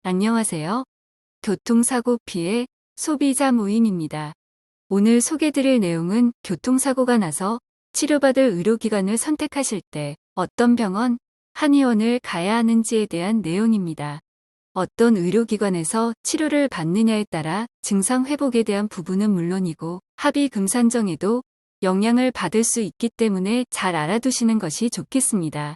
안녕하세요. 교통사고 피해 소비자 모임입니다. 오늘 소개드릴 내용은 교통사고가 나서 치료받을 의료기관을 선택하실 때 어떤 병원, 한의원을 가야 하는지에 대한 내용입니다. 어떤 의료기관에서 치료를 받느냐에 따라 증상 회복에 대한 부분은 물론이고 합의금 산정에도 영향을 받을 수 있기 때문에 잘 알아두시는 것이 좋겠습니다.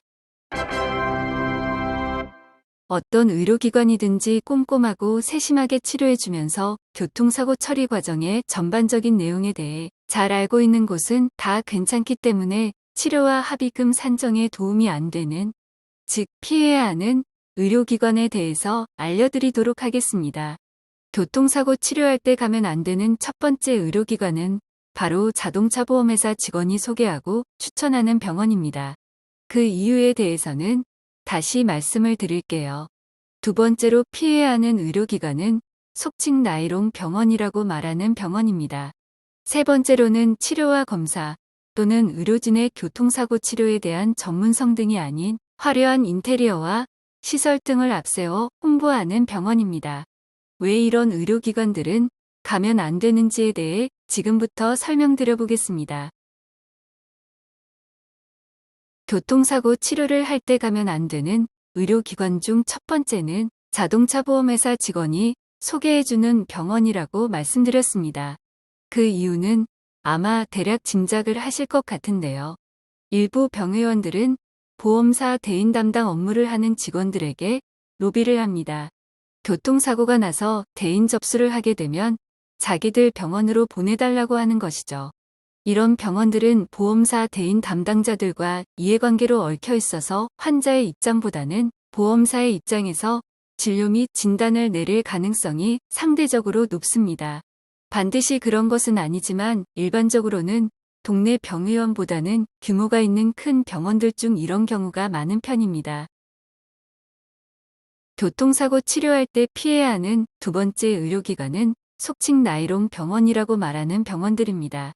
어떤 의료기관이든지 꼼꼼하고 세심하게 치료해주면서 교통사고 처리 과정의 전반적인 내용에 대해 잘 알고 있는 곳은 다 괜찮기 때문에 치료와 합의금 산정에 도움이 안 되는, 즉 피해야 하는 의료기관에 대해서 알려드리도록 하겠습니다. 교통사고 치료할 때 가면 안 되는 첫 번째 의료기관은 바로 자동차 보험회사 직원이 소개하고 추천하는 병원입니다. 그 이유에 대해서는 다시 말씀을 드릴게요. 두 번째로 피해야 하는 의료기관은 속칭 나이롱 병원이라고 말하는 병원입니다. 세 번째로는 치료와 검사 또는 의료진의 교통사고 치료에 대한 전문성 등이 아닌 화려한 인테리어와 시설 등을 앞세워 홍보하는 병원입니다. 왜 이런 의료기관들은 가면 안 되는지에 대해 지금부터 설명드려 보겠습니다. 교통사고 치료를 할 때 가면 안 되는 의료기관 중 첫 번째는 자동차 보험회사 직원이 소개해주는 병원이라고 말씀드렸습니다. 그 이유는 아마 대략 짐작을 하실 것 같은데요. 일부 병의원들은 보험사 대인 담당 업무를 하는 직원들에게 로비를 합니다. 교통사고가 나서 대인 접수를 하게 되면 자기들 병원으로 보내달라고 하는 것이죠. 이런 병원들은 보험사 대인 담당자들과 이해관계로 얽혀 있어서 환자의 입장보다는 보험사의 입장에서 진료 및 진단을 내릴 가능성이 상대적으로 높습니다. 반드시 그런 것은 아니지만 일반적으로는 동네 병의원보다는 규모가 있는 큰 병원들 중 이런 경우가 많은 편입니다. 교통사고 치료할 때 피해야 하는 두 번째 의료기관은 속칭 나이롱 병원이라고 말하는 병원들입니다.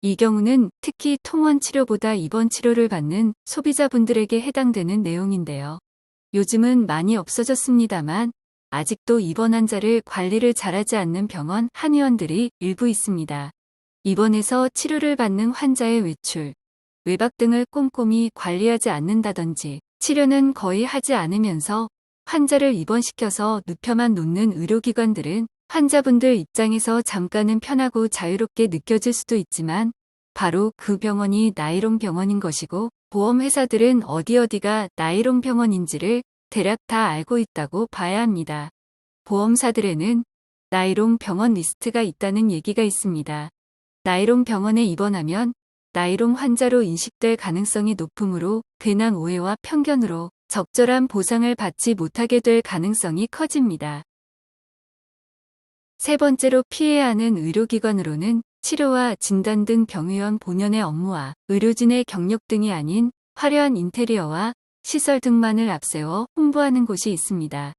이 경우는 특히 통원 치료보다 입원 치료를 받는 소비자분들에게 해당되는 내용인데요. 요즘은 많이 없어졌습니다만 아직도 입원 환자를 관리를 잘하지 않는 병원, 한의원들이 일부 있습니다. 입원해서 치료를 받는 환자의 외출, 외박 등을 꼼꼼히 관리하지 않는다든지 치료는 거의 하지 않으면서 환자를 입원시켜서 눕혀만 놓는 의료기관들은 환자분들 입장에서 잠깐은 편하고 자유롭게 느껴질 수도 있지만 바로 그 병원이 나이롱 병원인 것이고 보험회사들은 어디가 나이롱 병원인지를 대략 다 알고 있다고 봐야 합니다. 보험사들에는 나이롱 병원 리스트가 있다는 얘기가 있습니다. 나이롱 병원에 입원하면 나이롱 환자로 인식될 가능성이 높으므로 괜한 오해와 편견으로 적절한 보상을 받지 못하게 될 가능성이 커집니다. 세 번째로 피해야 하는 의료기관으로는 치료와 진단 등 병의원 본연의 업무와 의료진의 경력 등이 아닌 화려한 인테리어와 시설 등만을 앞세워 홍보하는 곳이 있습니다.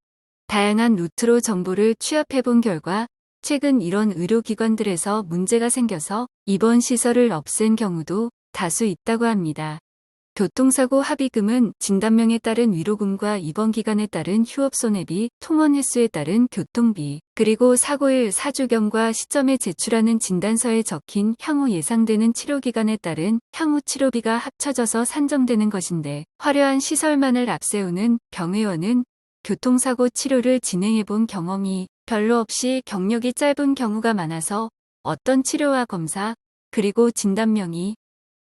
다양한 루트로 정보를 취합해본 결과 최근 이런 의료기관들에서 문제가 생겨서 입원 시설을 없앤 경우도 다수 있다고 합니다. 교통사고 합의금은 진단명에 따른 위로금과 입원기간에 따른 휴업손해비, 통원 횟수에 따른 교통비, 그리고 사고일 사주경과 시점에 제출하는 진단서에 적힌 향후 예상되는 치료기간에 따른 향후 치료비가 합쳐져서 산정되는 것인데 화려한 시설만을 앞세우는 병의원은 교통사고 치료를 진행해본 경험이 별로 없이 경력이 짧은 경우가 많아서 어떤 치료와 검사, 그리고 진단명이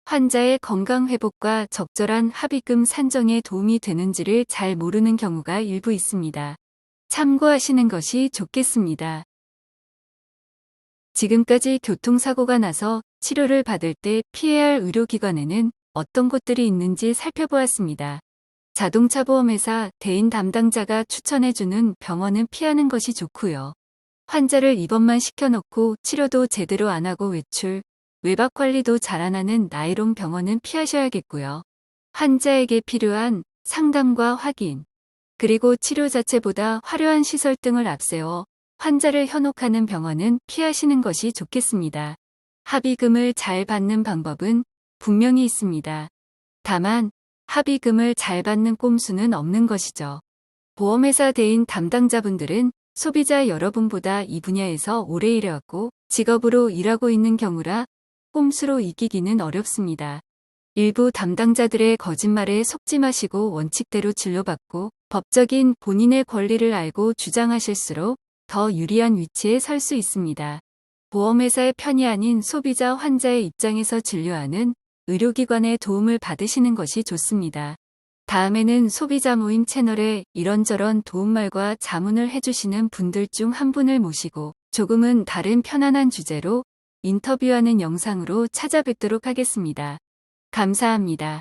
환자의 건강 회복과 적절한 합의금 산정에 도움이 되는지를 잘 모르는 경우가 일부 있습니다. 참고하시는 것이 좋겠습니다. 지금까지 교통사고가 나서 치료를 받을 때 피해야 할 의료기관에는 어떤 곳들이 있는지 살펴보았습니다. 자동차 보험회사 대인 담당자가 추천해주는 병원은 피하는 것이 좋고요. 환자를 입원만 시켜놓고 치료도 제대로 안 하고 외출, 외박 관리도 잘 안 하는 나이롱 병원은 피하셔야겠고요. 환자에게 필요한 상담과 확인, 그리고 치료 자체보다 화려한 시설 등을 앞세워 환자를 현혹하는 병원은 피하시는 것이 좋겠습니다. 합의금을 잘 받는 방법은 분명히 있습니다. 다만 합의금을 잘 받는 꼼수는 없는 것이죠. 보험회사 대인 담당자분들은 소비자 여러분보다 이 분야에서 오래 일해왔고 직업으로 일하고 있는 경우라 꼼수로 이기기는 어렵습니다. 일부 담당자들의 거짓말에 속지 마시고 원칙대로 진료받고 법적인 본인의 권리를 알고 주장하실수록 더 유리한 위치에 설 수 있습니다. 보험회사의 편이 아닌 소비자 환자의 입장에서 진료하는 의료기관의 도움을 받으시는 것이 좋습니다. 다음에는 소비자 모임 채널에 이런저런 도움말과 자문을 해주시는 분들 중 한 분을 모시고 조금은 다른 편안한 주제로 인터뷰하는 영상으로 찾아뵙도록 하겠습니다. 감사합니다.